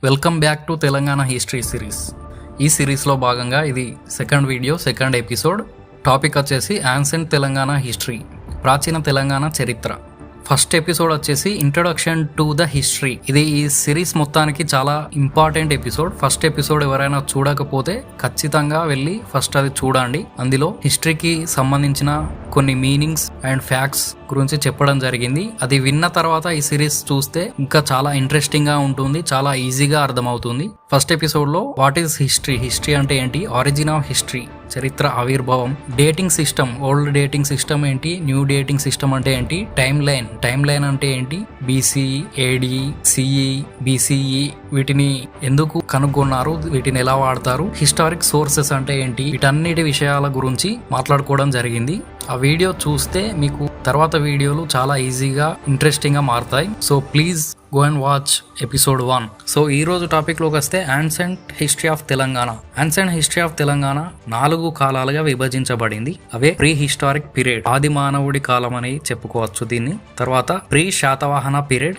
Welcome back to Telangana history series. ఈ సిరీస్లో భాగంగా ఇది సెకండ్ ఎపిసోడ్. టాపిక్ వచ్చేసి యాన్సెంట్ తెలంగాణ హిస్టరీ, ప్రాచీన తెలంగాణ చరిత్ర. ఫస్ట్ ఎపిసోడ్ వచ్చేసి ఇంట్రొడక్షన్ టు ద హిస్టరీ. ఇది ఈ సిరీస్ మొత్తానికి చాలా ఇంపార్టెంట్ ఎపిసోడ్. ఫస్ట్ ఎపిసోడ్ ఎవరైనా చూడకపోతే ఖచ్చితంగా వెళ్ళి ఫస్ట్ అది చూడండి. అందులో హిస్టరీకి సంబంధించిన కొన్ని మీనింగ్స్ అండ్ ఫ్యాక్ట్స్ గురించి చెప్పడం జరిగింది. అది విన్న తర్వాత ఈ సిరీస్ చూస్తే ఇంకా చాలా ఇంట్రెస్టింగ్ గా ఉంటుంది, చాలా ఈజీగా అర్థమవుతుంది. ఫస్ట్ ఎపిసోడ్ లో వాట్ ఈస్ హిస్టరీ అంటే ఏంటి, ఆరిజిన్ ఆఫ్ హిస్టరీ, చరిత్ర ఆవిర్భావం, dating system, old dating system ఏంటి, న్యూ డేటింగ్ సిస్టమ్ అంటే ఏంటి, టైమ్ లైన్ అంటే ఏంటి, బీసీ, ఏడి, సిఈ, బీసీఈ వీటిని ఎందుకు కనుగొన్నారు, వీటిని ఎలా వాడతారు, హిస్టారిక్ సోర్సెస్ అంటే ఏంటి, వీటన్నిటి విషయాల గురించి మాట్లాడుకోవడం జరిగింది. ఆ వీడియో చూస్తే మీకు తర్వాత వీడియోలు చాలా ఈజీగా ఇంట్రెస్టింగ్ గా మారుతాయి. So please go and watch episode 1. So ఈ రోజు టాపిక్ లోకి వస్తే ancient history of Telangana. Ancient history of Telangana 4 కాలాలుగా విభజించబడింది. అవే ప్రీ హిస్టారిక్ పీరియడ్, ఆది మానవుడి కాలం అని చెప్పుకోవచ్చు దీన్ని. తర్వాత pre Satavahana period,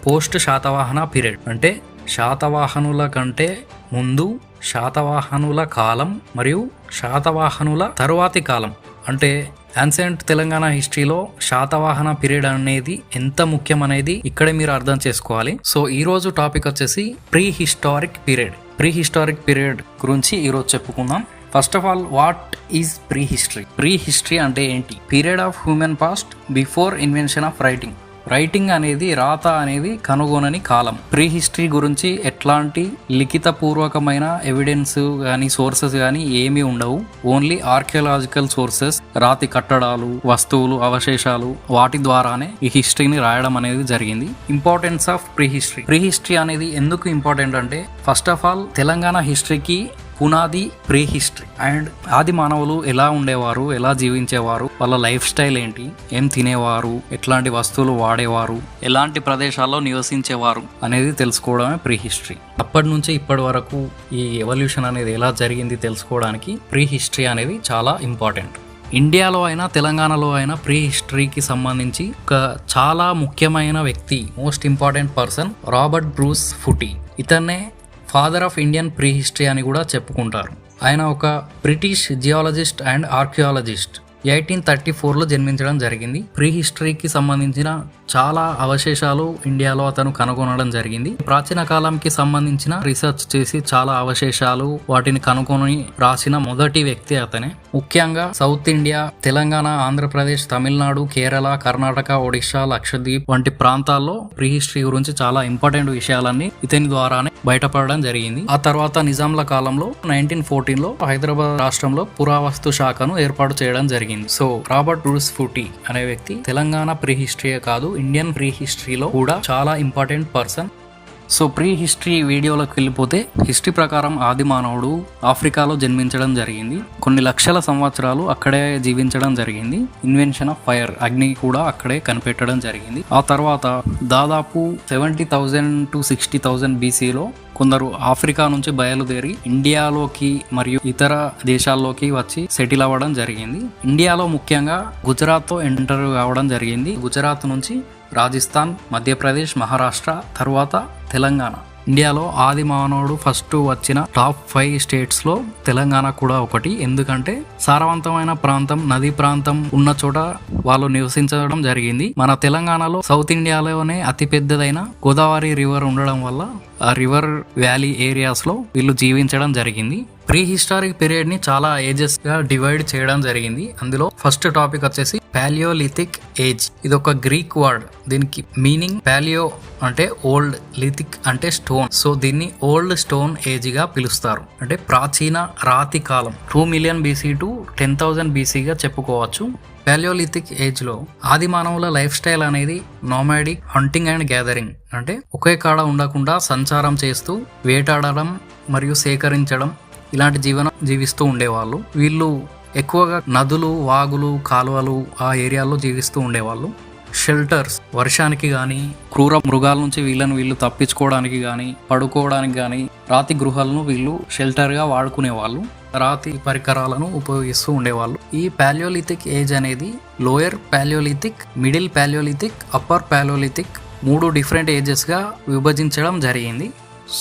post Satavahana period అంటే శాతవాహనుల కంటే ముందు శాతవాహనుల కాలం మరియు శాతవాహనుల తరువాతి కాలం. అంటే యాన్సెంట్ తెలంగాణ హిస్టరీలో శాతవాహన పీరియడ్ అనేది ఎంత ముఖ్యం అనేది ఇక్కడే మీరు అర్థం చేసుకోవాలి. సో ఈ రోజు టాపిక్ వచ్చేసి ప్రీ హిస్టారిక్ పీరియడ్ గురించి ఈరోజు చెప్పుకుందాం. First of all, what is pre history అంటే ఏంటి? Period of human past before invention of writing అనేది, రాత అనేది కనుగొనని కాలం. ప్రీ హిస్టరీ గురించి ఎట్లాంటి లిఖిత పూర్వకమైన ఎవిడెన్స్ గానీ సోర్సెస్ గానీ ఏమీ ఉండవు. ఓన్లీ ఆర్కియాలజికల్ సోర్సెస్, రాతి కట్టడాలు, వస్తువులు, అవశేషాలు, వాటి ద్వారానే ఈ హిస్టరీని రాయడం అనేది జరిగింది. ఇంపార్టెన్స్ ఆఫ్ ప్రీ హిస్టరీ అనేది ఎందుకు ఇంపార్టెంట్ అంటే, ఫస్ట్ ఆఫ్ ఆల్ తెలంగాణ హిస్టరీకి పునాది ప్రీ హిస్టరీ. అండ్ ఆది మానవులు ఎలా ఉండేవారు, ఎలా జీవించేవారు, వాళ్ళ లైఫ్ స్టైల్ ఏంటి, ఏం తినేవారు, ఎట్లాంటి వస్తువులు వాడేవారు, ఎలాంటి ప్రదేశాల్లో నివసించేవారు అనేది తెలుసుకోవడమే ప్రీ హిస్టరీ. అప్పటి నుంచి ఇప్పటి వరకు ఈ ఎవల్యూషన్ అనేది ఎలా జరిగింది తెలుసుకోవడానికి ప్రీ హిస్టరీ అనేది చాలా ఇంపార్టెంట్. ఇండియాలో అయినా తెలంగాణలో అయినా ప్రీ హిస్టరీకి సంబంధించి ఒక చాలా ముఖ్యమైన వ్యక్తి, most important person Robert Bruce Foote. ఇతన్నే father of Indian prehistory అని కూడా చెప్పుకుంటారు. ఆయన ఒక బ్రిటిష్ జియాలజిస్ట్ అండ్ ఆర్కియాలజిస్ట్. 1834లో జన్మించడం జరిగింది. ప్రీ హిస్టరీకి సంబంధించిన చాలా అవశేషాలు ఇండియాలో అతను కనుగొనడం జరిగింది. ప్రాచీన కాలంకి సంబంధించిన రీసెర్చ్ చేసి చాలా అవశేషాలు వాటిని కనుగొని రాసిన మొదటి వ్యక్తి అతనే. ముఖ్యంగా సౌత్ ఇండియా, తెలంగాణ, ఆంధ్రప్రదేశ్, తమిళనాడు, కేరళ, కర్ణాటక, ఒడిశా, లక్షద్వీప్ వంటి ప్రాంతాల్లో ప్రీ హిస్టరీ గురించి చాలా ఇంపార్టెంట్ విషయాలన్నీ ఇతని ద్వారానే బయటపడడం జరిగింది. ఆ తర్వాత నిజాంల కాలంలో 1914లో హైదరాబాద్ రాష్ట్రంలో పురావస్తు శాఖను ఏర్పాటు చేయడం జరిగింది. సో రాబర్ట్ బ్రూస్ ఫుటీ అనే వ్యక్తి తెలంగాణ ప్రీ హిస్టరీయే కాదు, ఇండియన్ ప్రీ హిస్టరీలో కూడా చాలా important person. So pre history వీడియోలోకి వెళ్ళిపోతే, హిస్టరీ ప్రకారం ఆది మానవుడు ఆఫ్రికాలో జన్మించడం జరిగింది. కొన్ని లక్షల సంవత్సరాలు అక్కడే జీవించడం జరిగింది. ఇన్వెన్షన్ ఆఫ్ ఫైర్, అగ్ని కూడా అక్కడే కనిపెట్టడం జరిగింది. ఆ తర్వాత దాదాపు 70,000 to 60,000 BCలో కొందరు ఆఫ్రికా నుంచి బయలుదేరి ఇండియాలోకి మరియు ఇతర దేశాల్లోకి వచ్చి సెటిల్ అవ్వడం జరిగింది. ఇండియాలో ముఖ్యంగా గుజరాత్తో ఎంటర్ కావడం జరిగింది. గుజరాత్ నుంచి రాజస్థాన్, మధ్యప్రదేశ్, మహారాష్ట్ర, తర్వాత తెలంగాణ. ఇండియాలో ఆది మానవుడు ఫస్ట్ వచ్చిన టాప్ 5 స్టేట్స్లో తెలంగాణ కూడా ఒకటి. ఎందుకంటే సారవంతమైన ప్రాంతం, నదీ ప్రాంతం ఉన్న చోట వాళ్ళు నివసించడం జరిగింది. మన తెలంగాణలో సౌత్ ఇండియాలోనే అతి పెద్దదైన గోదావరి రివర్ ఉండడం వల్ల ఆ రివర్ వ్యాలీ ఏరియాస్ లో వీళ్ళు జీవించడం జరిగింది. ప్రీ హిస్టారిక్ పీరియడ్ ని చాలా ఏజెస్ గా డివైడ్ చేయడం జరిగింది. అందులో ఫస్ట్ టాపిక్ వచ్చేసి పాలియోలిథిక్ ఏజ్. ఇది ఒక గ్రీక్ వర్డ్. దీనికి మీనింగ్ పాలియో అంటే ఓల్డ్, లిథిక్ అంటే స్టోన్. సో దీన్ని ఓల్డ్ స్టోన్ ఏజ్ గా పిలుస్తారు. అంటే ప్రాచీన రాతి కాలం. 2 million BC to 10,000 BC గా చెప్పుకోవచ్చు. పాలియోలిథిక్ ఏజ్ లో ఆది మానవుల లైఫ్ స్టైల్ అనేది నోమాడిక్, హంటింగ్ అండ్ గ్యాదరింగ్. అంటే ఒకే కాడ ఉండకుండా సంచారం చేస్తూ వేటాడడం మరియు సేకరించడం ఇలాంటి జీవనం జీవిస్తూ ఉండేవాళ్ళు. వీళ్ళు ఎక్కువగా నదులు, వాగులు, కాలువలు ఆ ఏరియాల్లో జీవిస్తూ ఉండేవాళ్ళు. షెల్టర్స్, వర్షానికి కానీ, క్రూర మృగాల నుంచి వీళ్ళు తప్పించుకోవడానికి కానీ, పడుకోవడానికి కానీ రాతి గృహాలను వీళ్ళు షెల్టర్గా వాడుకునేవాళ్ళు. రాతి పరికరాలను ఉపయోగిస్తూ ఉండేవాళ్ళు. ఈ పాలియోలిథిక్ ఏజ్ అనేది lower palaeolithic, middle palaeolithic, upper palaeolithic 3 different ఏజెస్గా విభజించడం జరిగింది.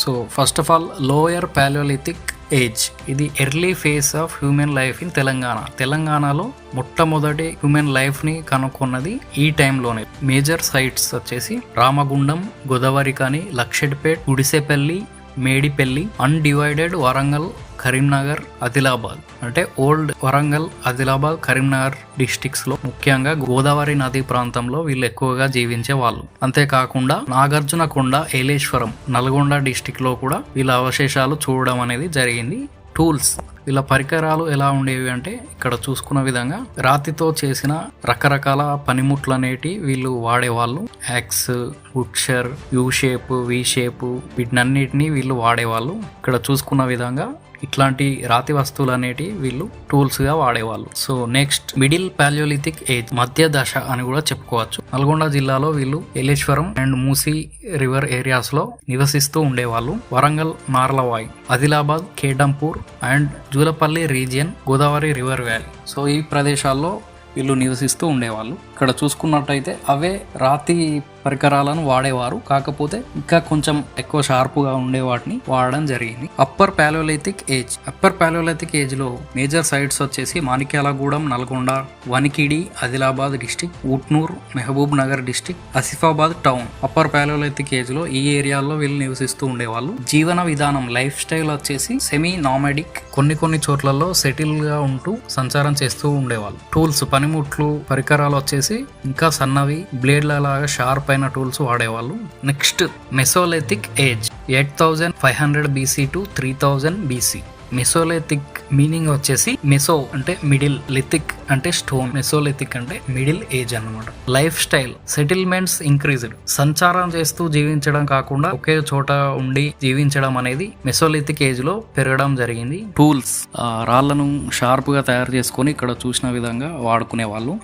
So first of all lower Palaeolithic age, ఇది early phase of human life in Telangana. తెలంగాణలో మొట్టమొదటి హ్యూమన్ లైఫ్ని కనుక్కున్నది ఈ టైంలోనే. మేజర్ సైట్స్ వచ్చేసి రామగుండం, గోదావరిఖని, లక్షెట్పేట్, గుడిసెపల్లి, మేడిపల్లి, అన్డివైడెడ్ వరంగల్, కరీంనగర్, ఆదిలాబాద్. అంటే ఓల్డ్ వరంగల్, ఆదిలాబాద్, కరీంనగర్ డిస్ట్రిక్ట్స్ లో ముఖ్యంగా గోదావరి నది ప్రాంతంలో వీళ్ళు ఎక్కువగా జీవించే వాళ్ళు. అంతేకాకుండా నాగార్జునకొండ, ఏలేశ్వరం, నల్గొండ డిస్ట్రిక్ట్ లో కూడా వీళ్ళ అవశేషాలు చూడడం అనేది జరిగింది. టూల్స్, వీళ్ళ పరికరాలు ఎలా ఉండేవి అంటే ఇక్కడ చూసుకున్న విధంగా రాతితో చేసిన రకరకాల పనిముట్లు అనేటి వీళ్ళు వాడేవాళ్ళు. Axe, butcher, U shape, V shape, వీటినన్నిటిని వీళ్ళు వాడేవాళ్ళు. ఇక్కడ చూసుకున్న విధంగా ఇట్లాంటి రాతి వస్తువులు అనేటి వీళ్ళు టూల్స్ గా వాడేవాళ్ళు. So next middle palaeolithic age, మధ్య దశ అని కూడా చెప్పుకోవచ్చు. నల్గొండ జిల్లాలో వీళ్ళు Eleshwaram and Musi river areas లో నివసిస్తూ ఉండేవాళ్ళు. Warangal, Narlavai, Adilabad, Kedampur and Julapalli region, Godavari river valley. So ఈ ప్రదేశాల్లో వీళ్ళు నివసిస్తూ ఉండేవాళ్ళు. ఇక్కడ చూసుకున్నట్టయితే అవే రాతి పరికరాలను వాడేవారు, కాకపోతే ఇంకా కొంచెం ఎక్కువ షార్ప్గా ఉండే వాటిని వాడడం జరిగింది. Upper palaeolithic age, upper palaeolithic age లో మేజర్ సైట్స్ వచ్చేసి Manikyalagudem, Nalgonda, Vanikidi, Adilabad district, Utnoor, Mahabub Nagar district, Asifabad town. Upper palaeolithic age లో ఈ ఏరియాల్లో వీళ్ళు నివసిస్తూ ఉండేవాళ్ళు. జీవన విధానం, లైఫ్ స్టైల్ వచ్చేసి సెమీ నామెడిక్, కొన్ని చోట్లలో సెటిల్ గా ఉంటూ సంచారం చేస్తూ ఉండేవాళ్ళు. టూల్స్, పనిముట్లు, పరికరాలు వచ్చేసి ఇంకా సన్నవి, బ్లేడ్ల లాగా షార్ప్ అయిన టూల్స్ వాడేవాళ్ళు. Next Mesolithic age, 8500 BC to 3000 BC. Mesolithic meaning వచ్చేసి మెసో అంటే మిడిల్, లిథిక్ అంటే స్టోన్, మెసోలిథిక్ అంటే మిడిల్ ఏజ్ అన్నమాట. లైఫ్ స్టైల్, సెటిల్మెంట్స్ ఇంక్రీజ్డ్, సంచారం చేస్తూ జీవించడం కాకుండా ఒకే చోట ఉండి జీవించడం అనేది మెసోలిథిక్ ఏజ్ లో పెరగడం జరిగింది. టూల్స్, రాళ్లను షార్ప్ గా తయారు చేసుకొని ఇక్కడ చూసిన విధంగా వాడుకునే వాళ్ళు.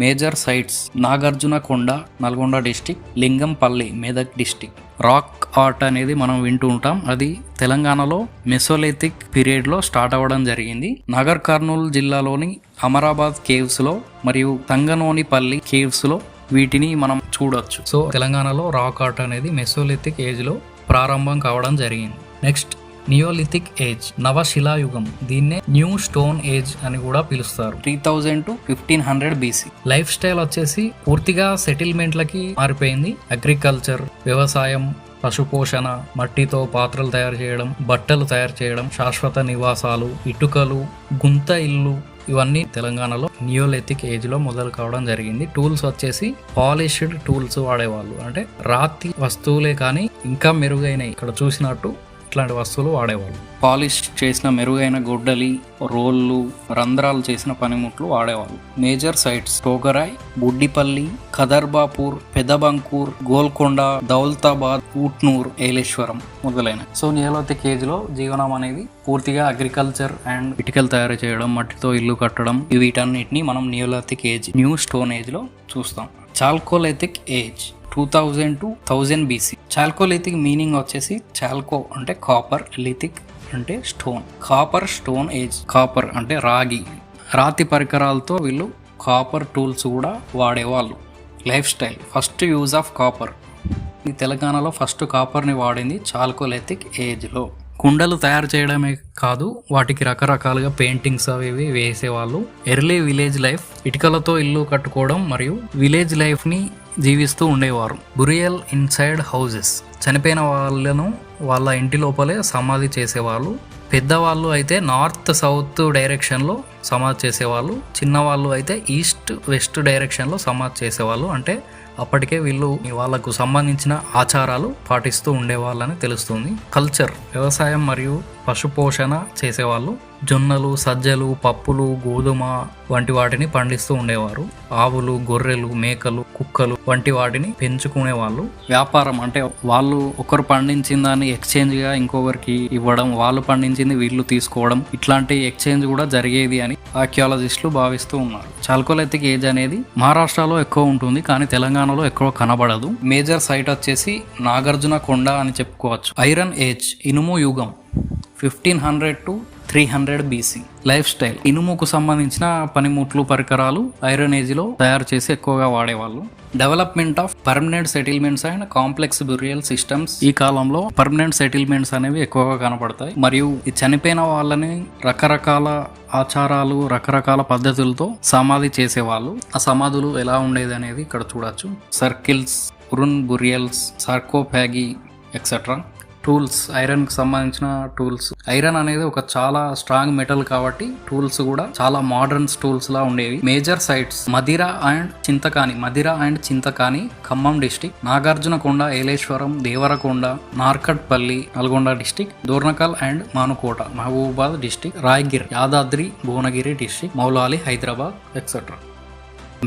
Major sites Nagarjunakonda, Nalgonda district, Lingampalli, Medak district. Rock art అనేది మనం వింటూ ఉంటాం, అది తెలంగాణలో మెసోలిథిక్ పీరియడ్ లో స్టార్ట్ అవ్వడం జరిగింది. నగర్ కర్నూలు జిల్లాలోని అమరాబాద్ కేవ్స్ లో మరియు తంగనోనిపల్లి కేవ్స్ లో వీటిని మనం చూడొచ్చు. సో తెలంగాణలో రాక్ ఆర్ట్ అనేది మెసోలిథిక్ ఏజ్ లో ప్రారంభం కావడం జరిగింది. నెక్స్ట్ నియోలిథిక్ ఏజ్, నవశిలాయుగం, దీన్నే న్యూ స్టోన్ ఏజ్ అని కూడా పిలుస్తారు. 3000 to 1500 BC. లైఫ్ స్టైల్ వచ్చేసి పూర్తిగా సెటిల్మెంట్లకి మారిపోయింది. అగ్రికల్చర్, వ్యవసాయం, పశుపోషణ, మట్టితో పాత్రలు తయారు చేయడం, బట్టలు తయారు చేయడం, శాశ్వత నివాసాలు, ఇటుకలు, గుంత ఇల్లు, ఇవన్నీ తెలంగాణలో నియోలిథిక్ ఏజ్ లో మొదలు కావడం జరిగింది. టూల్స్ వచ్చేసి పాలిష్డ్ టూల్స్ వాడేవాళ్ళు, అంటే రాతి వస్తువులే కానీ ఇంకా మెరుగైన ఇక్కడ చూసినట్టు ఇట్లాంటి వస్తువులు వాడేవాళ్ళు. పాలిష్ చేసిన మెరుగైన గొడ్డలి, రోళ్ళు, రంధ్రాలు చేసిన పనిముట్లు వాడేవాళ్ళు. మేజర్ సైట్స్ టోగరాయ్, బుడ్డిపల్లి, ఖదర్బాపూర్, పెదబంకూర్, గోల్కొండ, దౌలతాబాద్, ఉట్నూర్, ఏలేశ్వరం మొదలైన. సో నియోలిథిక్ ఏజ్ లో జీవనం అనేది పూర్తిగా అగ్రికల్చర్ అండ్ ఇటుకలు తయారు చేయడం, మట్టితో ఇల్లు కట్టడం, వీటన్నిటిని మనం neolithic age, new stone age లో చూస్తాం. Chalcolithic age, 2000 to 1000 BC. Chalcolithic meaning వచ్చేసి చాల్కో అంటే కాపర్, లిథిక్ అంటే stone. Copper stone age, copper అంటే రాగి, రాతి పరికరాలతో వీళ్ళు కాపర్ టూల్స్ కూడా వాడేవాళ్ళు. Life style, first use of copper, ఈ తెలంగాణలో ఫస్ట్ కాపర్ని వాడింది చాల్కోలిథిక్ ఏజ్లో. కుండలు తయారు చేయడమే కాదు, వాటికి రకరకాలుగా పెయింటింగ్స్ అవి వేసేవాళ్ళు. ఎర్లీ విలేజ్ లైఫ్, ఇటుకలతో ఇల్లు కట్టుకోవడం మరియు విలేజ్ లైఫ్ ని జీవిస్తూ ఉండేవారు. బురియల్ ఇన్సైడ్ హౌసెస్, చనిపోయిన వాళ్ళను వాళ్ళ ఇంటి లోపలే సమాధి చేసేవాళ్ళు. పెద్దవాళ్ళు అయితే నార్త్ సౌత్ డైరెక్షన్లో సమాధి చేసేవాళ్ళు, చిన్నవాళ్ళు అయితే ఈస్ట్ వెస్ట్ డైరెక్షన్లో సమాధి చేసేవాళ్ళు. అంటే అప్పటికే వీళ్ళు వాళ్ళకు సంబంధించిన ఆచారాలు పాటిస్తూ ఉండేవాళ్ళని తెలుస్తుంది. కల్చర్, వ్యవసాయం మరియు పశుపోషణ చేసేవాళ్ళు. జొన్నలు, సజ్జలు, పప్పులు, గోధుమ వంటి వాటిని పండిస్తూ ఉండేవారు. ఆవులు, గొర్రెలు, మేకలు, కుక్కలు వంటి వాటిని పెంచుకునేవాళ్ళు. వ్యాపారం అంటే వాళ్ళు ఒకరు పండించిన దాన్ని ఎక్స్చేంజ్ గా ఇంకొకరికి ఇవ్వడం, వాళ్ళు పండించింది వీళ్ళు తీసుకోవడం, ఇట్లాంటి ఎక్స్చేంజ్ కూడా జరిగేది అని ఆర్కియాలజిస్టులు భావిస్తూ ఉన్నారు. చాల్కోలిథిక్ ఏజ్ అనేది మహారాష్ట్రలో ఎక్కువ ఉంటుంది, కానీ తెలంగాణలో ఎక్కువ కనబడదు. మేజర్ సైట్ వచ్చేసి నాగార్జునకొండ అని చెప్పుకోవచ్చు. ఐరన్ ఏజ్, ఇనుము యుగం, 1500 to 300 BC. లైఫ్ స్టైల్, ఇనుముకు సంబంధించిన పనిముట్లు పరికరాలు ఐరన్ ఏజ్ లో తయారు చేసి ఎక్కువగా వాడేవాళ్ళు. Development of permanent settlements and complex burial systems. ఈ కాలంలో పర్మనెంట్ సెటిల్మెంట్స్ అనేవి ఎక్కువగా కనపడతాయి మరియు ఈ చనిపోయిన వాళ్ళని రకరకాల ఆచారాలు రకరకాల పద్ధతులతో సమాధి చేసేవాళ్ళు. ఆ సమాధులు ఎలా ఉండేది అనేది ఇక్కడ చూడొచ్చు. Circles, urn burials, sarcophagi etcetera. Tools, iron కి సంబంధించిన టూల్స్. ఐరన్ అనేది ఒక చాలా స్ట్రాంగ్ మెటల్ కాబట్టి టూల్స్ కూడా చాలా మోడర్న్ టూల్స్ లా ఉండేవి. Major sites Madhira and Chintakani Khammam district, Nagarjunakonda, Eleswaram, Devarakonda, Narketpally Nalgonda district, Dornakal and Manukota Mahabubabad district, Raigir Yadadri Bhuvanagiri district, Moula Ali Hyderabad etcetera.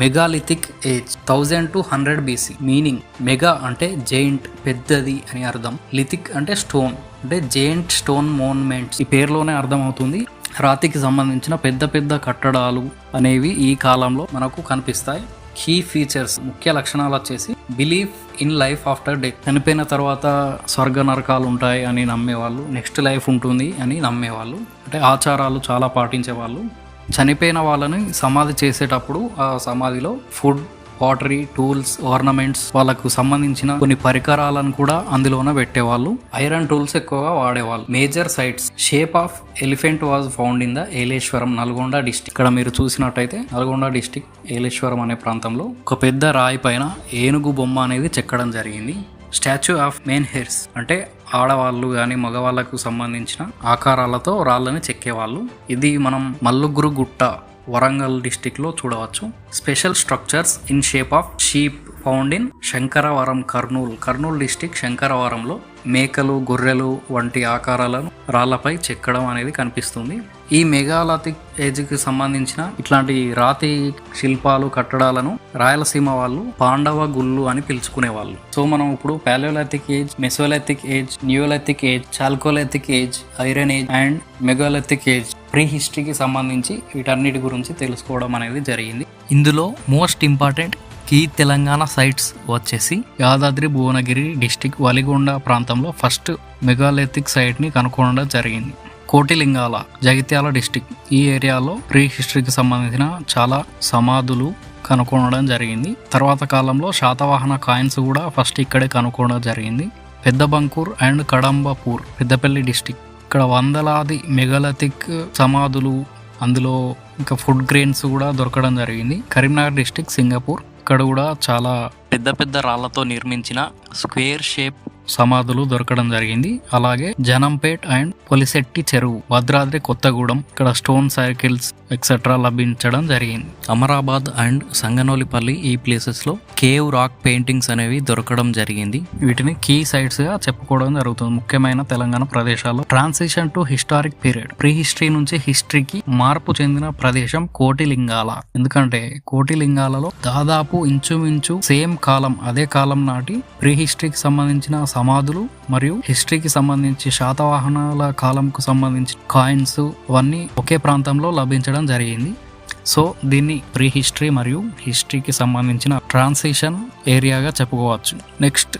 Megalithic age 1000 to 100 BC. Meaning, mega అంటే జైంట్, పెద్దది అని అర్థం. లిథిక్ అంటే స్టోన్, అంటే జైంట్ స్టోన్ మోన్మెంట్స్. ఈ పేరులోనే అర్థం అవుతుంది. రాతికి సంబంధించిన పెద్ద పెద్ద కట్టడాలు అనేవి ఈ కాలంలో మనకు కనిపిస్తాయి. కీ ఫీచర్స్, ముఖ్య లక్షణాలు వచ్చేసి belief in life after death. చనిపోయిన తర్వాత స్వర్గ నరకాలు ఉంటాయి అని నమ్మేవాళ్ళు. నెక్స్ట్ లైఫ్ ఉంటుంది అని నమ్మేవాళ్ళు. అంటే ఆచారాలు చాలా పాటించేవాళ్ళు. చనిపోయిన వాళ్ళని సమాధి చేసేటప్పుడు ఆ సమాధిలో ఫుడ్, పాటరీ, టూల్స్, ఆర్నమెంట్స్, వాళ్ళకు సంబంధించిన కొన్ని పరికరాలను కూడా అందులోనే పెట్టేవాళ్ళు. ఐరన్ టూల్స్ ఎక్కువగా వాడేవాళ్ళు. Major sites, shape of elephant was found in the Eleswaram Nalgonda district. ఇక్కడ మీరు చూసినట్టయితే నల్గొండ డిస్టిక్ ఏలేశ్వరం అనే ప్రాంతంలో ఒక పెద్ద రాయి పైన ఏనుగు బొమ్మ అనేది చెక్కడం జరిగింది. స్టాచ్యూ ఆఫ్ మెయిన్ హెయిర్స్ అంటే ఆడవాళ్ళు కానీ మగవాళ్ళకు సంబంధించిన ఆకారాలతో రాళ్ళని చెక్కేవాళ్ళు. ఇది మనం మల్లుగురు గుట్ట వరంగల్ డిస్టిక్ లో చూడవచ్చు. Special structures in shape of sheep found in Shankaravaram, Kurnool district శంకరవరంలో మేకలు, గొర్రెలు వంటి ఆకారాలను రాళ్లపై చెక్కడం అనేది కనిపిస్తుంది. ఈ మెగాలిథిక్ ఏజ్ కి సంబంధించిన ఇట్లాంటి రాతి శిల్పాలు, కట్టడాలను రాయలసీమ వాళ్ళు పాండవ గుళ్ళు అని పిలుచుకునేవాళ్ళు. సో మనం ఇప్పుడు palaeolithic age, mesolithic age, neolithic age, chalcolithic age, iron age and megalithic age, pre హిస్టరీకి సంబంధించి వీటన్నిటి గురించి తెలుసుకోవడం అనేది జరిగింది. ఇందులో most important key Telangana sites వచ్చేసి యాదాద్రి భువనగిరి డిస్టిక్ వలిగొండ ప్రాంతంలో ఫస్ట్ మెగాలిథిక్ సైట్ ని కనుక్కోవడం జరిగింది. కోటిలింగాల, జగిత్యాల డిస్టిక్, ఈ ఏరియాలో ప్రీ హిస్టరీకి సంబంధించిన చాలా సమాధులు కనుక్కోవడం జరిగింది. తర్వాత కాలంలో శాతవాహన కాయిన్స్ కూడా ఫస్ట్ ఇక్కడే కనుక్కోవడం జరిగింది. పెద్ద బంకూర్ అండ్ కడంబపూర్, పెద్దపల్లి డిస్టిక్, ఇక్కడ వందలాది మెగాలిథిక్ సమాధులు, అందులో ఇంకా ఫుడ్ గ్రెయిన్స్ కూడా దొరకడం జరిగింది. కరీంనగర్ డిస్టిక్, సింగపూర్, ఇక్కడ కూడా చాలా పెద్ద పెద్ద రాళ్లతో నిర్మించిన స్క్వేర్ షేప్ సమాధులు దొరకడం జరిగింది. అలాగే జనంపేట్ అండ్ పొలిసెట్టి చెరువు, భద్రాద్రి కొత్తగూడెం, ఇక్కడ స్టోన్ సర్కిల్స్ ఎక్సెట్రా లభించడం జరిగింది. అమరాబాద్ అండ్ సంగనోలిపల్లి, ఈ ప్లేసెస్ లో కేవ్ రాక్ పెయింటింగ్స్ అనేవి దొరకడం జరిగింది. వీటిని కీ సైట్స్ గా చెప్పుకోవడం జరుగుతుంది ముఖ్యమైన తెలంగాణ ప్రదేశాల్లో. Transition to historic period, pre history నుంచి హిస్టరీకి మార్పు చెందిన ప్రదేశం కోటిలింగాల. ఎందుకంటే కోటిలింగాలలో దాదాపు ఇంచుమించు సేమ్ కాలం, అదే కాలం నాటి ప్రీ హిస్టరీకి సంబంధించిన సమాధులు మరియు హిస్టరీకి సంబంధించి శాతవాహనాల కాలంకు సంబంధించిన కాయిన్స్ అవన్నీ ఒకే ప్రాంతంలో లభించడం జరిగింది. సో దీన్ని ప్రీ హిస్టరీ మరియు హిస్టరీకి సంబంధించిన ట్రాన్సిషన్ ఏరియాగా చెప్పుకోవచ్చు. నెక్స్ట్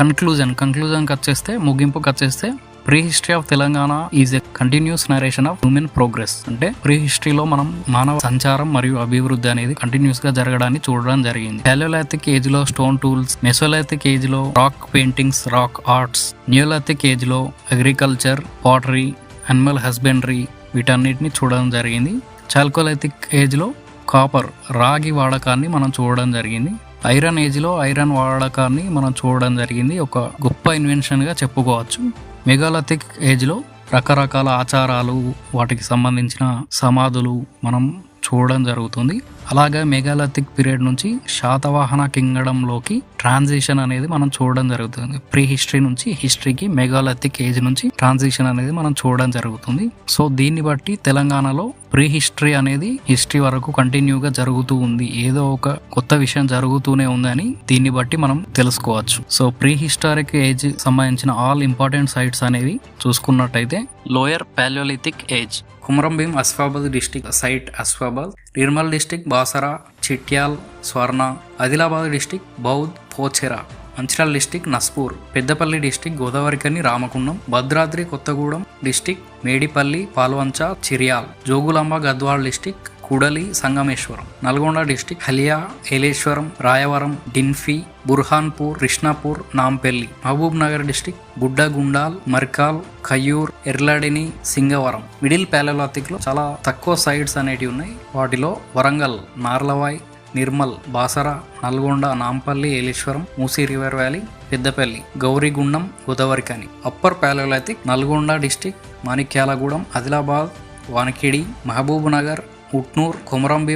కంక్లూజన్కి వచ్చేస్తే, ముగింపుకి వచ్చేస్తే, pre history of Telangana is a continuous narration of human progress. అంటే ప్రీ హిస్టరీలో మనం మానవ సంచారం మరియు అభివృద్ధి అనేది కంటిన్యూస్ గా జరగడాన్ని చూడడం జరిగింది. పాలియోలిథిక్ ఏజ్ లో స్టోన్ టూల్స్, మెసోలిథిక్ ఏజ్ లో rock paintings, rock arts, neolithic age లో అగ్రికల్చర్, పాటరీ, అనిమల్ హస్బెండరీ వీటన్నిటిని చూడడం జరిగింది. చాల్కోలిథిక్ ఏజ్ లో కాపర్, రాగి వాడకాన్ని మనం చూడడం జరిగింది. ఐరన్ ఏజ్ లో ఐరన్ వాడకాన్ని మనం చూడడం జరిగింది. ఒక గొప్ప ఇన్వెన్షన్ గా చెప్పుకోవచ్చు. మెగాలిథిక్ ఏజ్ లో రకరకాల ఆచారాలు, వాటికి సంబంధించిన సమాధులు మనం చూడడం జరుగుతుంది. అలాగే మెగాలిథిక్ పీరియడ్ నుంచి శాతవాహన కింగ్డంలోకి ట్రాన్సిషన్ అనేది మనం చూడడం జరుగుతుంది. ప్రీ హిస్టరీ నుంచి హిస్టరీకి, మెగాలిథిక్ ఏజ్ నుంచి ట్రాన్సిషన్ అనేది మనం చూడడం జరుగుతుంది. సో దీన్ని బట్టి తెలంగాణలో ప్రీ హిస్టరీ అనేది హిస్టరీ వరకు కంటిన్యూగా జరుగుతూ ఉంది. ఏదో ఒక కొత్త విషయం జరుగుతూనే ఉందని దీన్ని బట్టి మనం తెలుసుకోవచ్చు. సో ప్రీ హిస్టారిక్ ఏజ్ సంబంధించిన ఆల్ ఇంపార్టెంట్ సైట్స్ అనేవి చూసుకున్నట్టయితే, lower Palaeolithic age, Kumaram Bheem Asifabad district site Asifabad, Nirmal district Basara, Chityal, Swarna, Adilabad district Boath, Pochera, Mancherial district Naspur, Peddapalli district Godavarikhani Ramagundam, Bhadradri Kothagudem district Medipalli Palvancha Chiryal, Jogulamba Gadwal district Kudali Sangameshwaram, Nalgonda district Haliya Eleshwaram, Rayavaram, డిన్ఫీ, బుర్హాన్పూర్, కృష్ణాపూర్, నాంపల్లి, మహబూబ్ నగర్ డిస్టిక్ బుడ్డగుండాల్, మర్కాల్, ఖయ్యూర్, ఎర్లాడిని, సింగవరం. మిడిల్ ప్యాలెలాథిక్ లో చాలా తక్కువ సైట్స్ అనేటివి ఉన్నాయి. వాటిలో Warangal, Narlavay, Nirmal, Basara, Nalgonda, Nampally, Eleshwaram, Musi river valley, Peddapalli, Gaurigundam, Godavarikhani. Upper paleolithic Nalgonda district Manikyalagudem, Adilabad, Wanakhedi, Mahbubnagar, Utnoor, Komaram Bheem,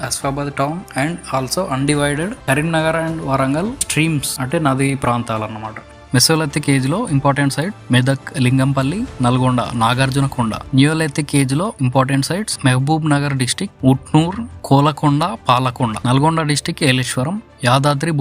Asifabad town and also undivided Karimnagar and Warangal streams అంటే నదీ ప్రాంతాలు అన్నమాట. మెసోలిథిక్ ఏజ్ లో important site Medak, Lingampalli, Nalgonda, Nagarjunakonda. Neolithic age లో important sites Mahabub Nagar district, Utnoor, Kolakonda, Palakonda. Nalgonda district Eleshwaram, Yadadri,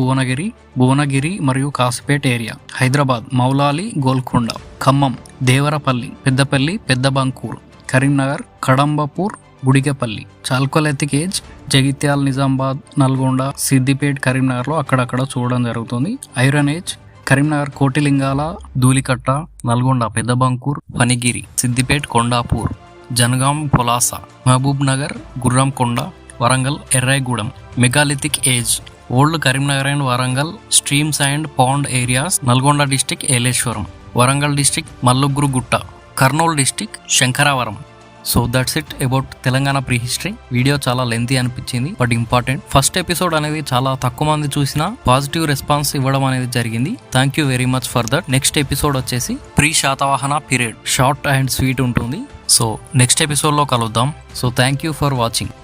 Bhuvanagiri మరియు Kasipet area. Hyderabad Moulali, Golconda. Khammam Devarapalli, Peddapalli, Peddabankur. Karimnagar Kadambapur, Budigapalli. Chalcolithic age Jagtial, Nizamabad, Nalgonda, Siddipet, కరీంనగర్లో అక్కడక్కడ చూడడం జరుగుతుంది. Iron age Karimnagar Kotilingala, Dhulikatta, Nalgonda, Peddabankur, Panigiri, Siddipet, Kondapur, Jangaon, Polasa, Mahbubnagar, Gurramkonda, Warangal, Errayigudem. Megalithic age old Karimnagar and Warangal streams and pond areas. Nalgonda district Eleshwaram, Warangal district Malluguru Gutta, Kurnool district Shankaravaram. So that's it about Telangana pre history. Video చాలా lengthy అనిపించింది but important. First episode అనేది చాలా తక్కువ మంది చూసినా పాజిటివ్ రెస్పాన్స్ ఇవ్వడం అనేది జరిగింది. Thank you very much for that. Next episode వచ్చేసి pre Satavahana period, short and sweet ఉంటుంది. సో నెక్స్ట్ ఎపిసోడ్ లో కలుద్దాం. So thank you for watching.